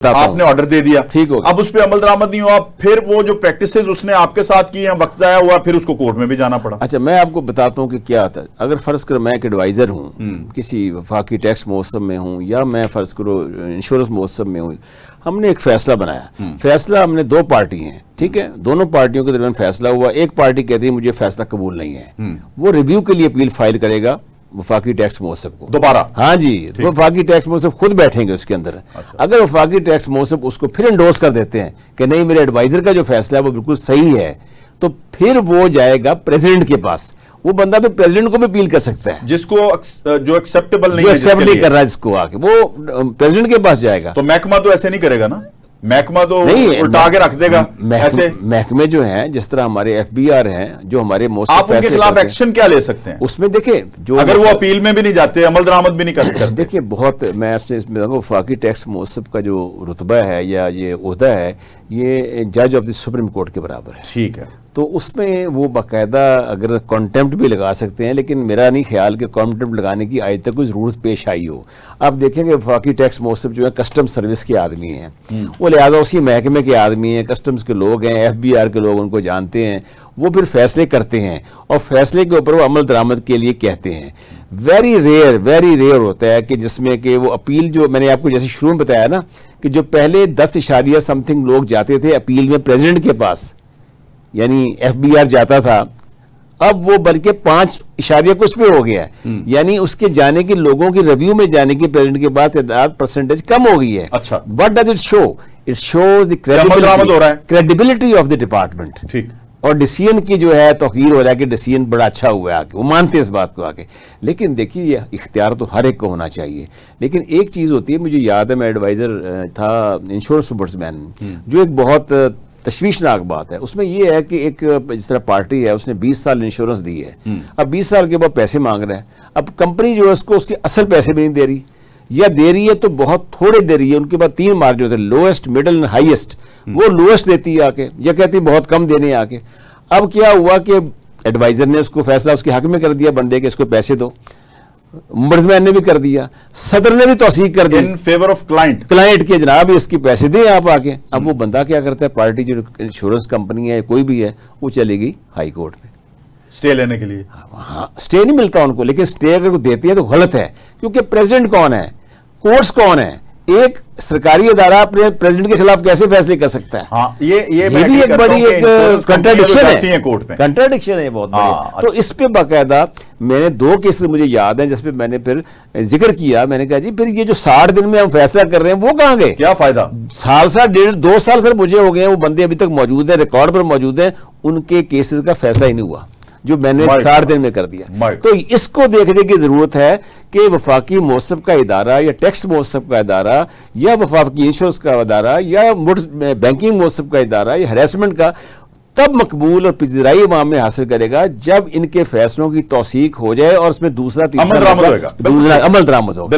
آپ نے آرڈر دے دیا, ٹھیک ہو گیا, اب اس پہ عمل درآمد نہیں ہوا, پھر وہ جو پریکٹسز اس نے آپ کے ساتھ کی ہیں, وقت ضائع ہوا, پھر اس کو کورٹ میں بھی جانا پڑا. اچھا میں آپ کو بتاتا ہوں کہ کیا آتا ہے. اگر فرض کرو میں ایک ایڈوائزر ہوں, کسی وفاقی ٹیکس موسم میں ہوں, یا میں فرض کرو انشورنس موسم میں ہوں, ہم نے ایک فیصلہ بنایا. فیصلہ ہم نے دو پارٹی ہیں, ٹھیک ہے, دونوں پارٹیوں کے درمیان فیصلہ ہوا. ایک پارٹی کہتی ہے مجھے فیصلہ قبول نہیں ہے, وہ ریویو کے لیے اپیل فائل کرے گا وفاقی ٹیکس موسم کو دوبارہ. ہاں جی, وفاقی ٹیکس موسم خود بیٹھیں گے اس کے اندر. اگر وفاقی ٹیکس موسم اس کو پھر انڈورس کر دیتے ہیں کہ نہیں میرے ایڈوائزر کا جو فیصلہ ہے وہ بالکل صحیح ہے, تو پھر وہ جائے گا پریزیڈنٹ کے پاس. وہ بندہ تو پریزیڈنٹ کو بھی اپیل کر سکتا ہے, جس کو جو ایکسیپٹیبل نہیں جو ہے, ایکسیپٹ نہیں کر رہا ہے جس کو, آ کے وہ پریزیڈنٹ کے پاس جائے گا. تو محکمہ تو ایسے نہیں کرے گا نا, محکمہ تو نہیں, الٹا کے رکھ دے گا ایسے. محکمے جو ہیں جس طرح ہمارے ایف بی آر ہیں جو ہمارے موسٹ آپ ان کے خلاف ایکشن کیا لے سکتے ہیں اس میں دیکھیں, جو اگر وہ اپیل میں بھی نہیں جاتے, عمل درآمد بھی نہیں کرتے. دیکھیے بہت میں آپ سے اس میں وفاقی ٹیکس موصف کا جو رتبہ ہے یا یہ عہدہ ہے, یہ جج آف دی سپریم کورٹ کے برابر ہے. ٹھیک ہے, تو اس میں وہ باقاعدہ اگر کانٹیمپٹ بھی لگا سکتے ہیں, لیکن میرا نہیں خیال کہ کانٹیمپٹ لگانے کی آج تک کوئی ضرورت پیش آئی ہو. آپ دیکھیں کہ وفاقی ٹیکس موصف جو ہے کسٹم سروس کے آدمی ہیں, وہ لہٰذا اسی محکمے کے آدمی ہیں, کسٹمز کے لوگ ہیں, ایف بی آر کے لوگ ان کو جانتے ہیں, وہ پھر فیصلے کرتے ہیں اور فیصلے کے اوپر وہ عمل درآمد کے لیے کہتے ہیں. ویری ریئر ہوتا ہے کہ جس میں کہ وہ اپیل, جو میں نے آپ کو جیسے شروع میں بتایا نا کہ جو پہلے 10.something لوگ جاتے تھے اپیل میں پریزیڈنٹ کے پاس, یعنی ایف بی آر جاتا تھا, اب وہ بلکہ 5 کچھ پہ ہو گیا ہے. یعنی اس کے جانے کی, لوگوں کی ریویو میں جانے کی پریزیڈنٹ کے بعد تعداد پرسنٹیج کم ہو گئی ہے. اچھا, what does it show? It shows the credibility of the department. ٹھیک, اور ڈیسیژن کی جو ہے توقیر ہو رہا ہے کہ ڈیسیژن بڑا اچھا ہوا ہے آ کے, وہ مانتے ہیں اس بات کو آ کے. لیکن دیکھیے یہ اختیار تو ہر ایک کو ہونا چاہیے, لیکن ایک چیز ہوتی ہے, مجھے یاد ہے میں ایڈوائزر تھا انشورنس ombudsman, جو ایک بہت تشویشناک بات ہے اس میں یہ ہے کہ ایک جس طرح پارٹی ہے اس نے 20 سال انشورنس دی ہے, اب 20 سال کے بعد پیسے مانگ رہا ہے. اب کمپنی جو ہے اس کو اس کے اصل پیسے بھی نہیں دے رہی, یا دے رہی ہے تو بہت تھوڑے دے رہی ہے. ان کے بعد 3 مارجن ہوتے ہیں, لوئسٹ, مڈل اینڈ ہائیسٹ. وہ لوئسٹ دیتی ہے آ کے, یا کہتی ہے بہت کم دینے آ کے. اب کیا ہوا کہ ایڈوائزر نے اس کو فیصلہ اس کے حق میں کر دیا بندے کے, اس کو پیسے دو. ombudsman نے بھی کر دیا, صدر نے بھی توثیق کر دی ان فیور آف کلائنٹ کے, جناب اس کی پیسے دیں آپ آ کے. اب وہ بندہ کیا کرتا ہے, پارٹی جو انشورنس کمپنی ہے کوئی بھی ہے, وہ چلے گئی ہائی کورٹ میں اسٹے لینے کے لیے. ہاں, اسٹے نہیں ملتا ان کو, لیکن اسٹے اگر دیتی ہے تو غلط ہے, کیونکہ پریزیڈنٹ کون ہے, کورٹس کون ہے. ایک سرکاری ادارہ اپنے پریزیڈنٹ کے خلاف کیسے فیصلے کر سکتا ہے؟ ہاں, یہ بھی ایک بڑی ایک کنٹراڈکشن ہے بہت بڑی. تو اس پہ باقاعدہ میں نے 2 کیسز مجھے یاد ہیں جس پہ میں نے پھر ذکر کیا. میں نے کہا جی پھر یہ جو 60 دن میں ہم فیصلہ کر رہے ہیں وہ کہاں گئے؟ کیا فائدہ؟ سال 2 سال سر مجھے ہو گئے ہیں, وہ بندے ابھی تک موجود ہیں, ریکارڈ پر موجود ہیں, ان کے کیسز کا فیصلہ ہی نہیں ہوا جو میں نے 60 دن میں کر دیا. تو اس کو دیکھنے کی ضرورت ہے کہ وفاقی موصف کا ادارہ یا ٹیکس موصف کا ادارہ یا وفاقی انشورنس کا ادارہ یا بینکنگ موصف کا ادارہ یا ہراسمنٹ کا تب مقبول اور پذیرائی عوام میں حاصل کرے گا جب ان کے فیصلوں کی توثیق ہو جائے اور اس میں دوسرا تیسرا عمل درآمد ہوگا. عمل درآمد ہوگا.